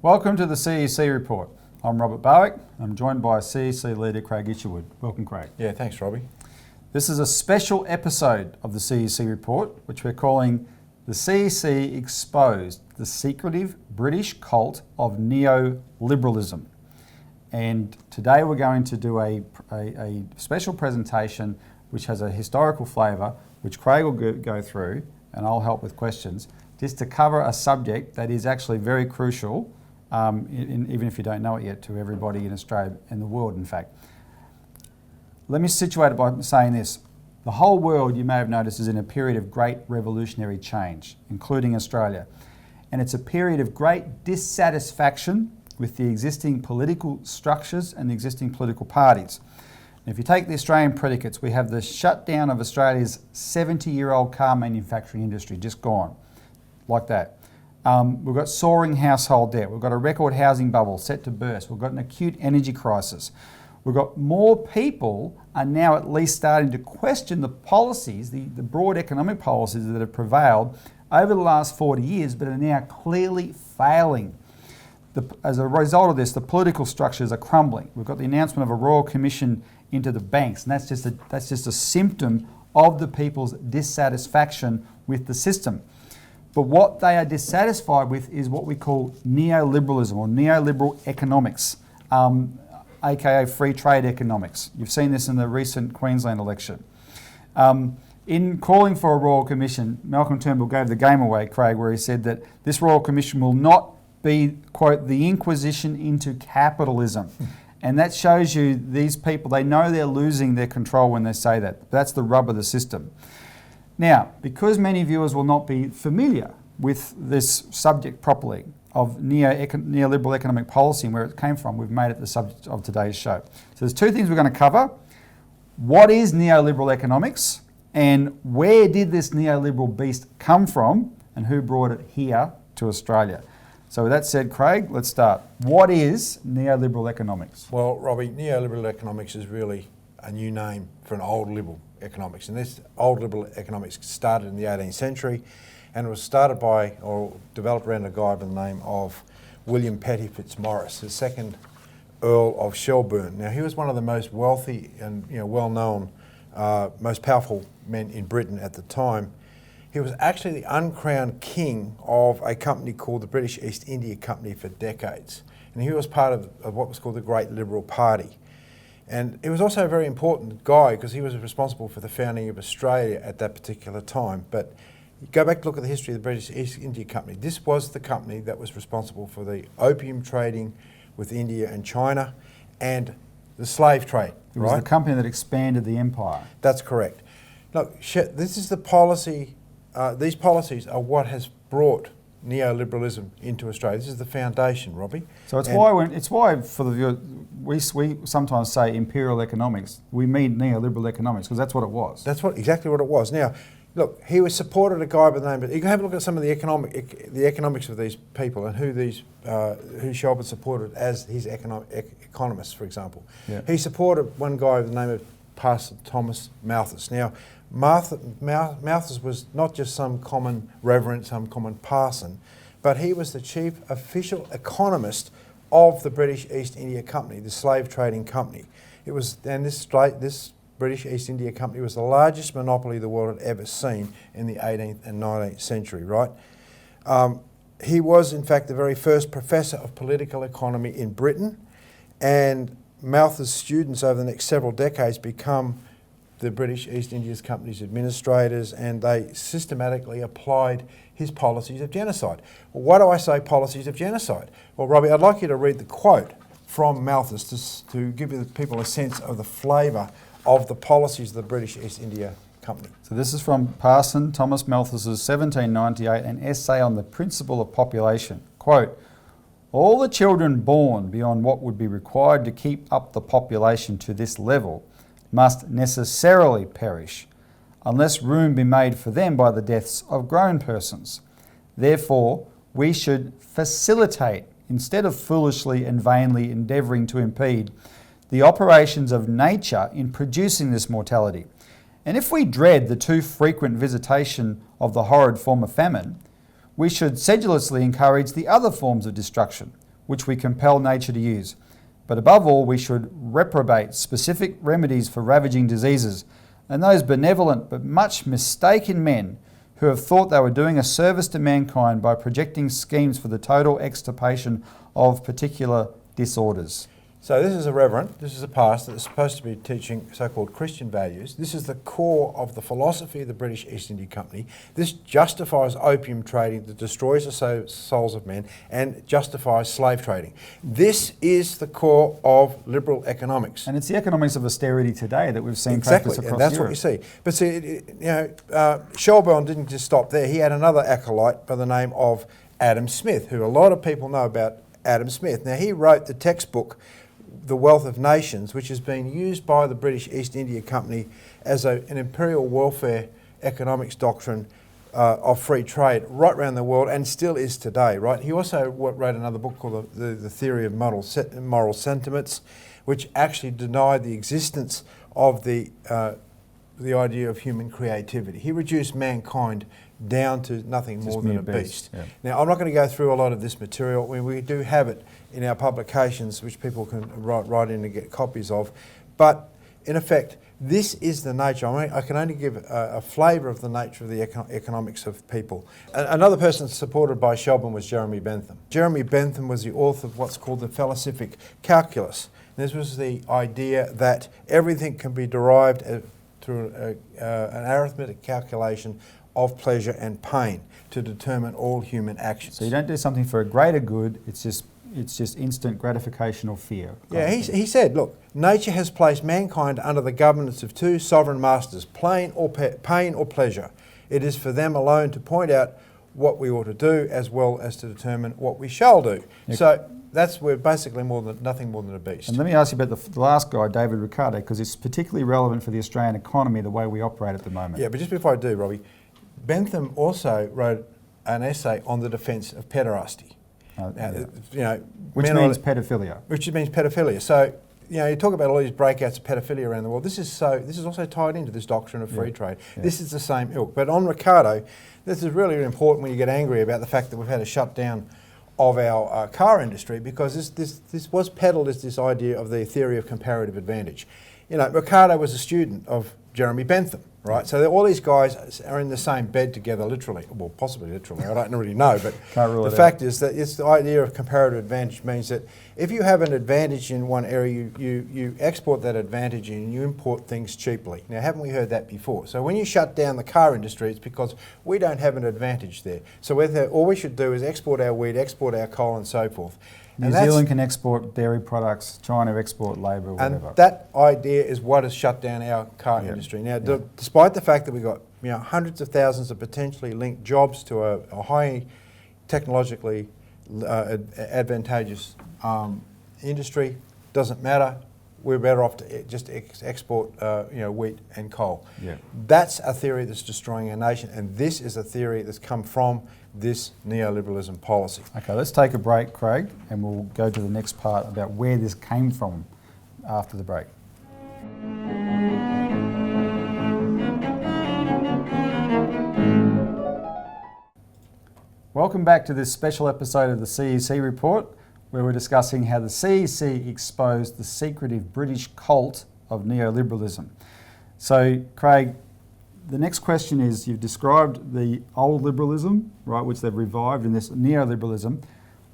Welcome to the CEC Report. I'm Robert Barwick. I'm joined by CEC leader Craig Isherwood. Welcome, Craig. Yeah, thanks, Robbie. This is a special episode of the CEC Report, which we're calling The CEC Exposed, the Secretive British Cult of Neo-Liberalism. And today we're going to do a special presentation which has a historical flavour, which Craig will go through, and I'll help with questions, just to cover a subject that is actually very crucial, even if you don't know it yet, to everybody in Australia and the world, in fact. Let me situate it by saying this. The whole world, you may have noticed, is in a period of great revolutionary change, including Australia. And it's a period of great dissatisfaction with the existing political structures and the existing political parties. And if you take the Australian predicates, we have the shutdown of Australia's 70-year-old car manufacturing industry, just gone, like that. We've got soaring household debt. We've got a record housing bubble set to burst. We've got an acute energy crisis. We've got more people are now at least starting to question the policies, the broad economic policies that have prevailed over the last 40 years, but are now clearly failing. As a result of this, the political structures are crumbling. We've got the announcement of a royal commission into the banks, and that's just a symptom of the people's dissatisfaction with the system. But what they are dissatisfied with is what we call neoliberalism or neoliberal economics, aka free trade economics. You've seen this in the recent Queensland election. In calling for a Royal Commission, Malcolm Turnbull gave the game away, Craig, where he said that this Royal Commission will not be, quote, the Inquisition into capitalism. And that shows you these people, they know they're losing their control when they say that. That's the rub of the system. Now, because many viewers will not be familiar with this subject properly of neoliberal economic policy and where it came from, we've made it the subject of today's show. So there's two things we're going to cover. What is neoliberal economics, and where did this neoliberal beast come from, and who brought it here to Australia? So with that said, Craig, let's start. What is neoliberal economics? Well, Robbie, neoliberal economics is really a new name for an old liberal economics. And this old liberal economics started in the 18th century, and it was started by, or developed around a guy by the name of William Petty Fitzmaurice, the second Earl of Shelburne. Now, he was one of the most wealthy and well-known, most powerful men in Britain at the time. He was actually the uncrowned king of a company called the British East India Company for decades. And he was part of what was called the Great Liberal Party. And he was also a very important guy because he was responsible for the founding of Australia at that particular time. But go back to look at the history of the British East India Company. This was the company that was responsible for the opium trading with India and China and the slave trade. It was the company that expanded the empire. That's correct. Look, this is the policy. These policies are what has brought neoliberalism into Australia. This is the foundation, Robbie. So it's why for the viewer, we sometimes say imperial economics. We mean neoliberal economics because that's what it was. That's exactly what it was. Now, look, he was supported a guy by the name, but you can have a look at some of the economics of these people and who Shelburne supported as his economists, for example. Yeah. He supported one guy by the name of Parson Thomas Malthus. Now, Malthus was not just some common reverend, some common parson, but he was the chief official economist of the British East India Company, the slave trading company. This British East India Company was the largest monopoly the world had ever seen in the 18th and 19th century, right? He was, in fact, the very first professor of political economy in Britain, and Malthus' students over the next several decades become the British East India Company's administrators, and they systematically applied his policies of genocide. Well, why do I say policies of genocide? Well, Robbie, I'd like you to read the quote from Malthus to give the people a sense of the flavour of the policies of the British East India Company. So this is from Parson Thomas Malthus's 1798, an essay on the principle of population. Quote, "All the children born beyond what would be required to keep up the population to this level must necessarily perish, unless room be made for them by the deaths of grown persons. Therefore, we should facilitate, instead of foolishly and vainly endeavouring to impede, the operations of nature in producing this mortality. And if we dread the too frequent visitation of the horrid form of famine, we should sedulously encourage the other forms of destruction, which we compel nature to use. But above all, we should reprobate specific remedies for ravaging diseases, and those benevolent but much mistaken men who have thought they were doing a service to mankind by projecting schemes for the total extirpation of particular disorders. So this is a reverend, this is a pastor that's supposed to be teaching so-called Christian values. This is the core of the philosophy of the British East India Company. This justifies opium trading that destroys the souls of men and justifies slave trading. This is the core of liberal economics. And it's the economics of austerity today that we've seen Exactly, practiced across and that's Europe. what you see. But see, Shelburne didn't just stop there. He had another acolyte by the name of Adam Smith, who a lot of people know about Adam Smith. Now, he wrote the textbook The Wealth of Nations, which has been used by the British East India Company as an imperial welfare economics doctrine of free trade right around the world, and still is today, right? He also wrote another book called The Theory of Moral Sentiments, which actually denied the existence of the idea of human creativity. He reduced mankind down to nothing more than a beast. Yeah. Now, I'm not going to go through a lot of this material. We do have it in our publications, which people can write in and get copies of. But in effect, this is the nature. I can only give a flavour of the nature of the economics of people. Another person supported by Shelburne was Jeremy Bentham. Jeremy Bentham was the author of what's called the philosophic calculus. This was the idea that everything can be derived through an arithmetic calculation of pleasure and pain to determine all human actions. So you don't do something for a greater good, it's just instant gratification or fear. Yeah, he said, look, nature has placed mankind under the governance of two sovereign masters, pain or pleasure. It is for them alone to point out what we ought to do as well as to determine what we shall do. Yeah. So we're basically nothing more than a beast. And let me ask you about the last guy, David Ricardo, because it's particularly relevant for the Australian economy, the way we operate at the moment. Yeah, but just before I do, Robbie, Bentham also wrote an essay on the defence of pederasty. Which means pedophilia. Which means pedophilia. So, you talk about all these breakouts of pedophilia around the world. This is also tied into this doctrine of free trade. Yeah. This is the same ilk. But on Ricardo, this is really important when you get angry about the fact that we've had a shutdown of our car industry, because this was peddled as this idea of the theory of comparative advantage. Ricardo was a student of Jeremy Bentham, right? So all these guys are in the same bed together, literally. Well, possibly literally. I don't really know, but the fact is that it's the idea of comparative advantage means that if you have an advantage in one area, you export that advantage and you import things cheaply. Now, haven't we heard that before? So when you shut down the car industry, it's because we don't have an advantage there. So all we should do is export our wheat, export our coal, and so forth. New Zealand can export dairy products, China export labour, whatever. And that idea is what has shut down our car industry. Now, despite the fact that we've got hundreds of thousands of potentially linked jobs to a high technologically advantageous industry, doesn't matter. We're better off to just export wheat and coal. Yeah. That's a theory that's destroying our nation, and this is a theory that's come from this neoliberalism policy. Okay, let's take a break, Craig, and we'll go to the next part about where this came from after the break. Welcome back to this special episode of the CEC Report, where we're discussing how the CEC exposed the secretive British cult of neoliberalism. So, Craig, the next question is, you've described the old liberalism, right, which they've revived in this neoliberalism.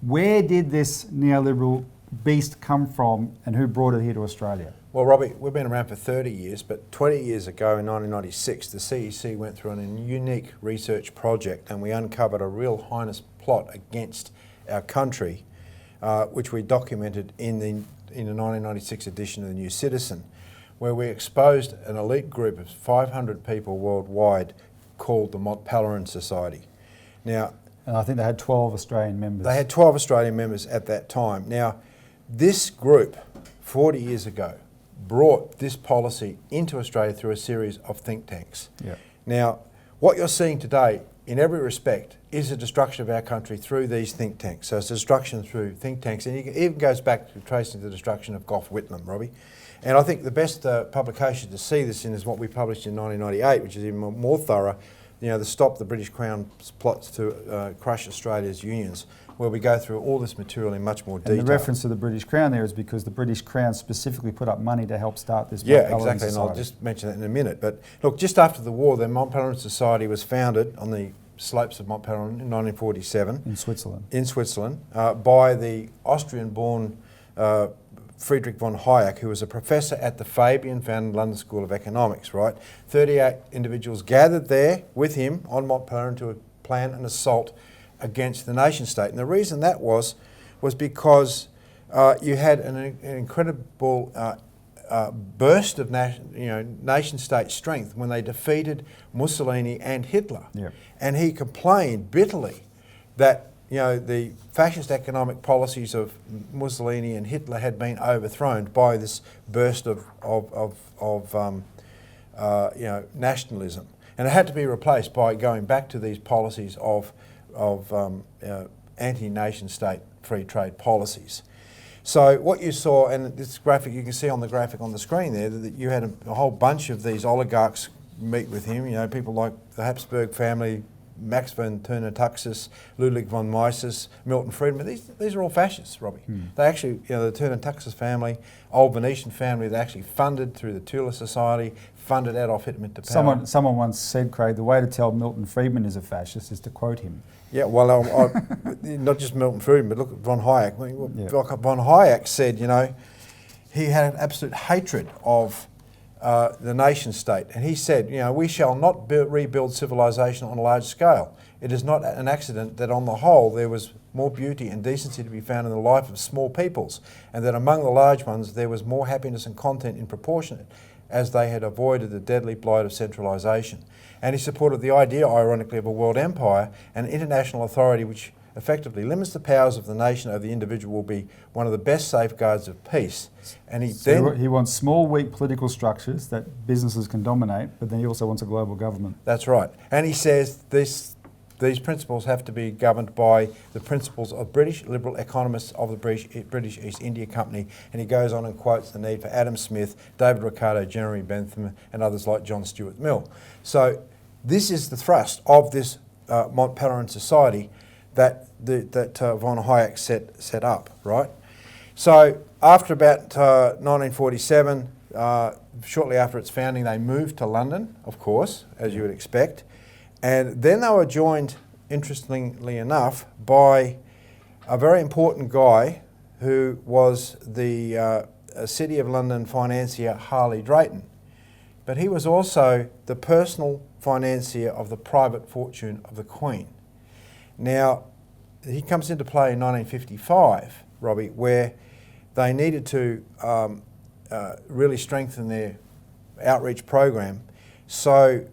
Where did this neoliberal beast come from, and who brought it here to Australia? Well, Robbie, we've been around for 30 years, but 20 years ago in 1996, the CEC went through a unique research project, and we uncovered a real heinous plot against our country, which we documented in the 1996 edition of the New Citizen, where we exposed an elite group of 500 people worldwide called the Mont Pelerin Society. Now, and I think they had 12 Australian members. They had 12 Australian members at that time. Now, this group, 40 years ago, brought this policy into Australia through a series of think tanks. Yeah. Now, what you're seeing today, in every respect, is the destruction of our country through these think tanks. So it's destruction through think tanks, and it even goes back to tracing the destruction of Gough Whitlam, Robbie. And I think the best publication to see this in is what we published in 1998, which is even more thorough, the Stop the British Crown's plots to crush Australia's unions, where we go through all this material in much more detail. And the reference to the British Crown there is because the British Crown specifically put up money to help start this. Yeah, Mont Pelerin exactly, Society. and I'll just mention that in a minute. But look, just after the war, the Mont Pelerin Society was founded on the slopes of Mont Pelerin in 1947. In Switzerland. In Switzerland, by the Austrian-born Friedrich von Hayek, who was a professor at the Fabian-founded London School of Economics, right? 38 individuals gathered there with him on Mont Pelerin to plan an assault against the nation state. And the reason that was because you had an incredible burst of nation state strength when they defeated Mussolini and Hitler. Yep. And he complained bitterly that the fascist economic policies of Mussolini and Hitler had been overthrown by this burst of nationalism, and it had to be replaced by going back to these policies of anti-nation state free trade policies. So what you saw, and this graphic you can see on the graphic on the screen there, that you had a whole bunch of these oligarchs meet with him. People like the Habsburg family, Max von Turner-Tuxis, Ludwig von Mises, Milton Friedman. These are all fascists, Robbie. They actually, the Turner-Tuxis family, old Venetian family, they actually funded through the Tula Society, funded Adolf Hitler to power. Someone once said, Craig, the way to tell Milton Friedman is a fascist is to quote him. Yeah, well, not just Milton Friedman, but look at von Hayek. Von Hayek said, he had an absolute hatred of the nation state. And he said, we shall not rebuild civilization on a large scale. It is not an accident that on the whole there was more beauty and decency to be found in the life of small peoples, and that among the large ones there was more happiness and content in proportionate as they had avoided the deadly blight of centralisation. And he supported the idea, ironically, of a world empire, an international authority which effectively limits the powers of the nation over the individual will be one of the best safeguards of peace. And he wants small, weak political structures that businesses can dominate, but then he also wants a global government. That's right. And he says these principles have to be governed by the principles of British liberal economists of the British East India Company. And he goes on and quotes the need for Adam Smith, David Ricardo, Jeremy Bentham, and others like John Stuart Mill. So this is the thrust of this Mont Pelerin Society that von Hayek set up, right? So after about 1947, shortly after its founding, they moved to London, of course, as you would expect. And then they were joined, interestingly enough, by a very important guy who was the City of London financier Harley Drayton. But he was also the personal financier of the private fortune of the Queen. Now, he comes into play in 1955, Robbie, where they needed to really strengthen their outreach program. So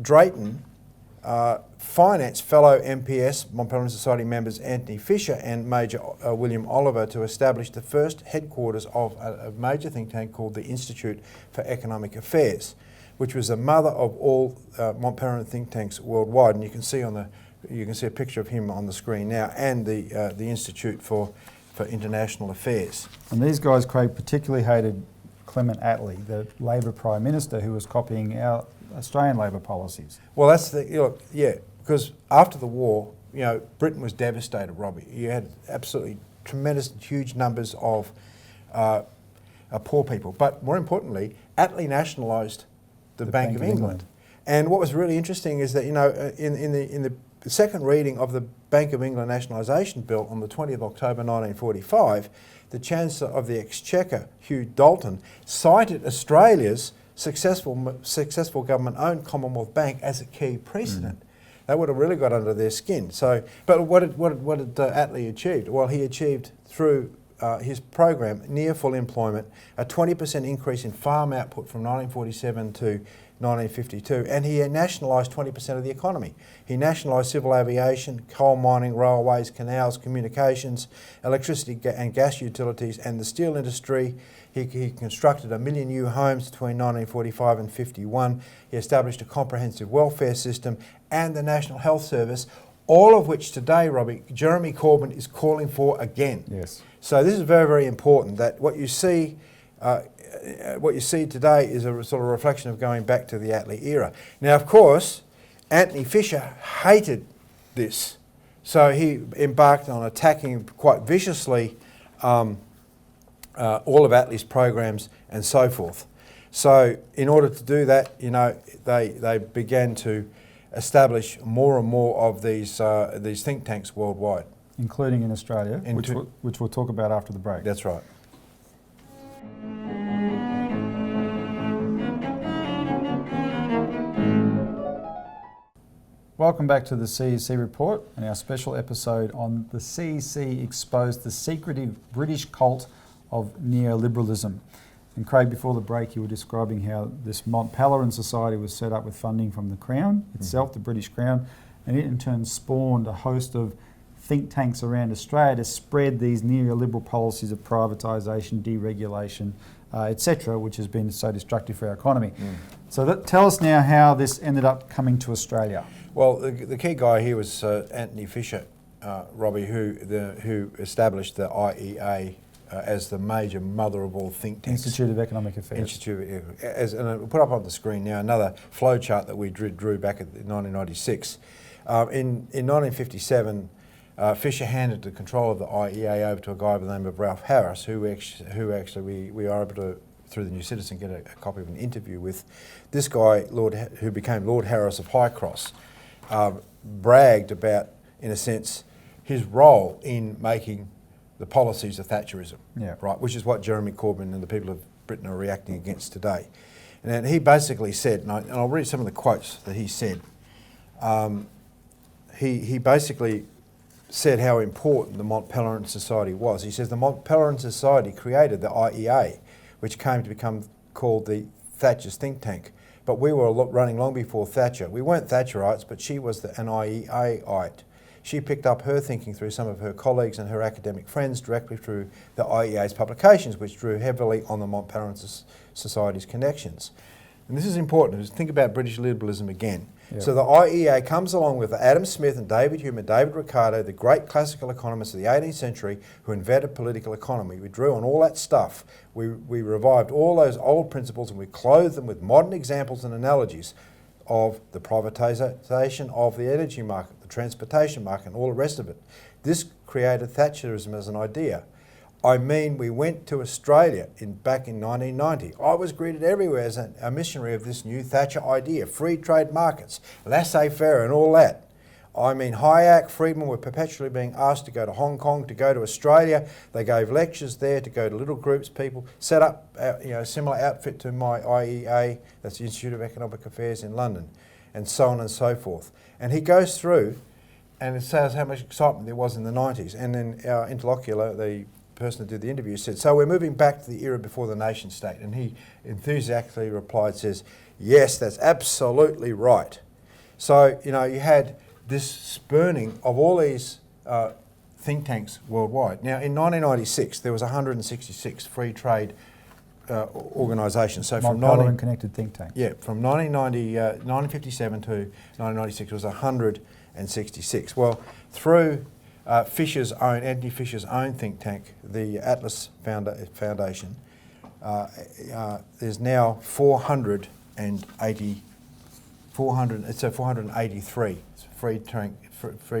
Drayton financed fellow MPS, Mont Pelerin Society members Anthony Fisher and Major William Oliver to establish the first headquarters of a major think tank called the Institute for Economic Affairs, which was the mother of all Mont Pelerin think tanks worldwide. And you can see a picture of him on the screen now, and the Institute for International Affairs. And these guys, Craig, particularly hated Clement Attlee, the Labor Prime Minister, who was copying our Australian Labor policies. Well, that's because after the war, Britain was devastated, Robbie. You had absolutely tremendous, huge numbers of poor people. But more importantly, Attlee nationalised the Bank of England. And what was really interesting is that, in the second reading of the Bank of England Nationalisation Bill on the 20th of October 1945, the Chancellor of the Exchequer, Hugh Dalton, cited Australia's successful government-owned Commonwealth Bank as a key precedent. That would have really got under their skin. So, but what did Attlee achieve? Well, he achieved through his program near full employment, a 20% increase in farm output from 1947 to 1952, and he nationalised 20% of the economy. He nationalised civil aviation, coal mining, railways, canals, communications, electricity and gas utilities, and the steel industry. He constructed 1 million new homes between 1945 and 51. He established a comprehensive welfare system and the National Health Service, all of which today, Robbie, Jeremy Corbyn is calling for again. Yes. So this is very, very important, that what you see today is a sort of reflection of going back to the Attlee era. Now, of course, Anthony Fisher hated this So he embarked on attacking quite viciously all of Attlee's programs and so forth. So in order to do that, you know, they began to establish more and more of these think tanks worldwide. Including in Australia, which we'll talk about after the break. That's right. Welcome back to the CEC Report and our special episode on the CEC exposed the secretive British cult of neoliberalism. And Craig, before the break, you were describing how this Mont Pelerin Society was set up with funding from the Crown itself, the British Crown, and it in turn spawned a host of think tanks around Australia to spread these neoliberal policies of privatisation, deregulation, etc., which has been so destructive for our economy. So tell us now how this ended up coming to Australia. Well, the key guy here was Anthony Fisher, Robbie, who established the IEA as the major mother of all think tanks. Institute of Economic Affairs. And we'll put up on the screen now another flow chart that we drew back in 1996. In 1957, Fisher handed the control of the IEA over to a guy by the name of Ralph Harris, who actually we are able to, through the New Citizen, get a copy of an interview with. This guy, who became Lord Harris of High Cross, bragged about, in a sense, his role in making the policies of Thatcherism, right, which is what Jeremy Corbyn and the people of Britain are reacting against today. And he basically said, and I'll read some of the quotes that he said. He basically said how important the Mont Pelerin Society was. He says the Mont Pelerin Society created the IEA, which came to become called the Thatcher's think tank. But we were running long before Thatcher. We weren't Thatcherites, but she was an IEAite. She picked up her thinking through some of her colleagues and her academic friends directly through the IEA's publications, which drew heavily on the Mont Pelerin Society's connections. And this is important, because think about British liberalism again. Yep. So the IEA comes along with Adam Smith and David Hume and David Ricardo, the great classical economists of the 18th century who invented political economy. We drew on all that stuff. We revived all those old principles and we clothed them with modern examples and analogies of the privatisation of the energy market, the transportation market and all the rest of it. This created Thatcherism as an idea. I mean, we went to Australia back in 1990. I was greeted everywhere as a missionary of this new Thatcher idea, free trade markets, laissez-faire and all that. I mean, Hayek, Friedman were perpetually being asked to go to Hong Kong, to go to Australia. They gave lectures there, to go to little groups, people set up a similar outfit to my IEA, that's the Institute of Economic Affairs in London, and so on and so forth. And he goes through and it says how much excitement there was in the 90s. And then our interlocutor, the person who did the interview, said, so we're moving back to the era before the nation state. And he enthusiastically replied, says, yes, that's absolutely right. So, you know, you had this spurning of all these think tanks worldwide. Now, in 1996, there was 166 free trade organisations. So from Pelerin connected think tanks. Yeah, from 1957 to 1996 was 166. Well, through Anthony Fisher's own think tank, the Atlas Foundation, there's now 483 free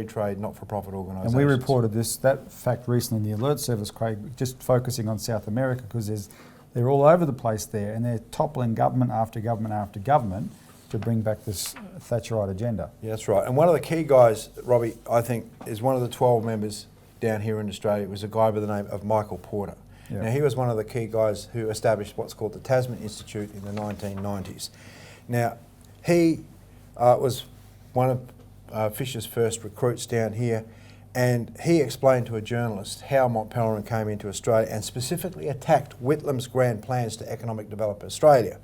trade not-for-profit organisations. And we reported that fact recently in the Alert Service, Craig, just focusing on South America, because they're all over the place there and they're toppling government after government after government to bring back this Thatcherite agenda. Yeah, that's right. And one of the key guys, Robbie, I think, is one of the 12 members down here in Australia. It was a guy by the name of Michael Porter. Yeah. Now, he was one of the key guys who established what's called the Tasman Institute in the 1990s. Now, he was one of Fisher's first recruits down here, and he explained to a journalist how Mont Pelerin came into Australia and specifically attacked Whitlam's grand plans to economic develop Australia.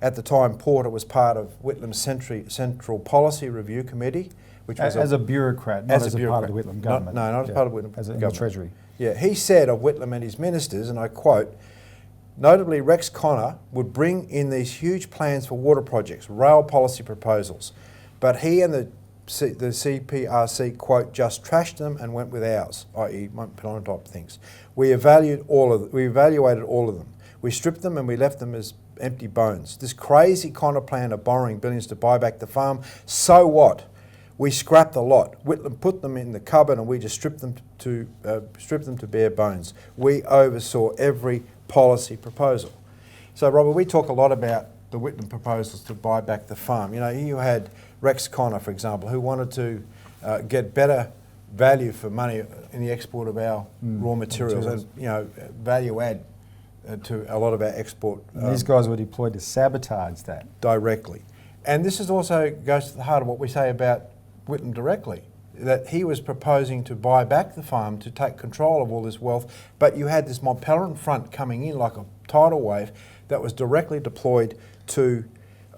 At the time, Porter was part of Whitlam's Central Policy Review Committee, which was as a bureaucrat, not as a part of the Whitlam government. Not as part of Whitlam government. The Treasury. Yeah, he said of Whitlam and his ministers, and I quote, notably Rex Connor would bring in these huge plans for water projects, rail policy proposals, but he and the CPRC, quote, just trashed them and went with ours, i.e. Mont Pelerin type things. We evaluated all of them. We stripped them and we left them as empty bones. This crazy Connor plan of borrowing billions to buy back the farm, so what? We scrapped a lot. Whitlam put them in the cupboard and we just stripped them to bare bones. We oversaw every policy proposal. So, Robert, we talk a lot about the Whitlam proposals to buy back the farm. You know, you had Rex Connor, for example, who wanted to get better value for money in the export of our raw materials and, you know, value add to a lot of our export. These guys were deployed to sabotage that. Directly. And this is also goes to the heart of what we say about Whitlam directly, that he was proposing to buy back the farm to take control of all this wealth, but you had this Mont Pelerin front coming in like a tidal wave that was directly deployed to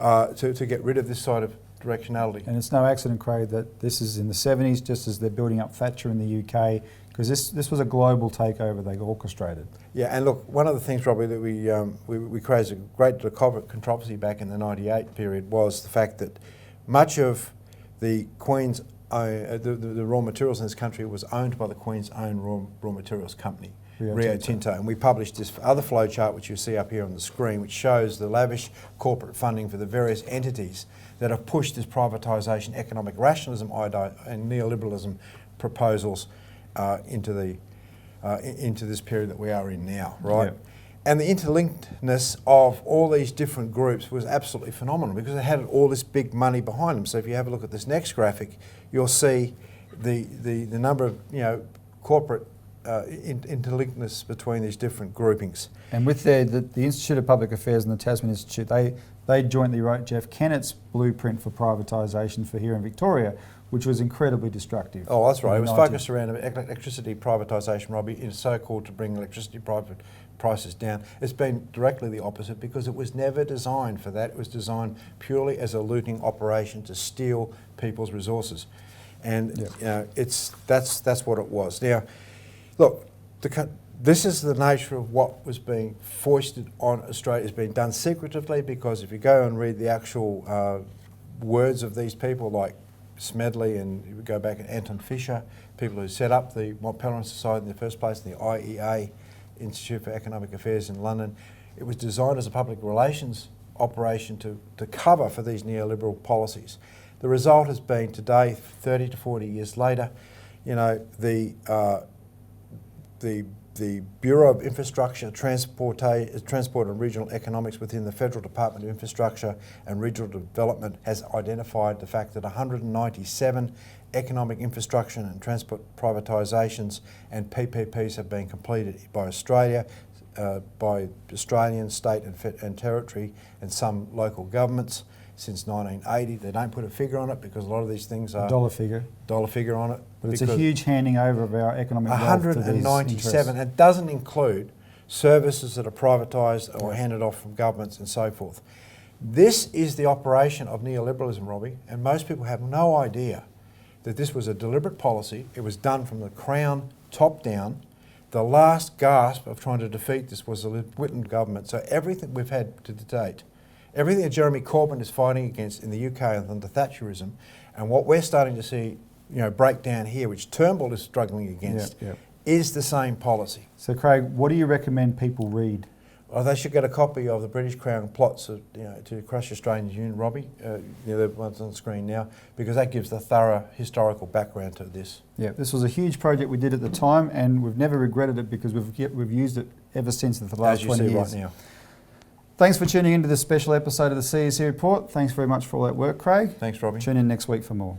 get rid of this sort of directionality. And it's no accident, Craig, that this is in the 70s, just as they're building up Thatcher in the UK, because this was a global takeover they orchestrated. Yeah, and look, one of the things, Robbie, that we created a great controversy back in the 98 period was the fact that much of the Queen's the raw materials in this country was owned by the Queen's own raw materials company, Rio Tinto. And we published this other flowchart, which you see up here on the screen, which shows the lavish corporate funding for the various entities that have pushed this privatisation, economic rationalism and neoliberalism proposals into this period that we are in now, right? Yep. And the interlinkedness of all these different groups was absolutely phenomenal because they had all this big money behind them. So if you have a look at this next graphic, you'll see the number of, you know, corporate interlinkedness between these different groupings. And with the Institute of Public Affairs and the Tasman Institute, they jointly wrote Jeff Kennett's blueprint for privatisation for here in Victoria, which was incredibly destructive. Oh, that's right. It was focused around electricity privatisation, Robbie, in so-called to bring electricity prices down. It's been directly the opposite because it was never designed for that. It was designed purely as a looting operation to steal people's resources. And you know, that's what it was. Now, look, this is the nature of what was being foisted on Australia. It's been done secretively because if you go and read the actual words of these people like Smedley and you go back and Anton Fisher, people who set up the Mont Pelerin Society in the first place, and the IEA, Institute for Economic Affairs in London, it was designed as a public relations operation to cover for these neoliberal policies. The result has been today, 30 to 40 years later, you know, the Bureau of Infrastructure, Transport and Regional Economics within the Federal Department of Infrastructure and Regional Development has identified the fact that 197 economic infrastructure and transport privatisations and PPPs have been completed by Australia, by Australian, state and territory and some local governments since 1980. They don't put a figure on it because a lot of these things are... Dollar figure on it. But it's a huge handing over of our economic wealth to these 197. It doesn't include services that are privatised or handed off from governments and so forth. This is the operation of neoliberalism, Robbie, and most people have no idea that this was a deliberate policy. It was done from the Crown top down. The last gasp of trying to defeat this was the Whitlam government. So everything we've had to date, everything that Jeremy Corbyn is fighting against in the UK under Thatcherism, and what we're starting to see, you know, break down here, which Turnbull is struggling against, is the same policy. So, Craig, what do you recommend people read? Well, they should get a copy of the British Crown plots of, you know, to crush Australians Union, Robbie. The ones on the screen now, because that gives the thorough historical background to this. Yeah, this was a huge project we did at the time, and we've never regretted it because we've used it ever since for the last 20 years. Right now. Thanks for tuning into this special episode of the CEC Report. Thanks very much for all that work, Craig. Thanks, Robbie. Tune in next week for more.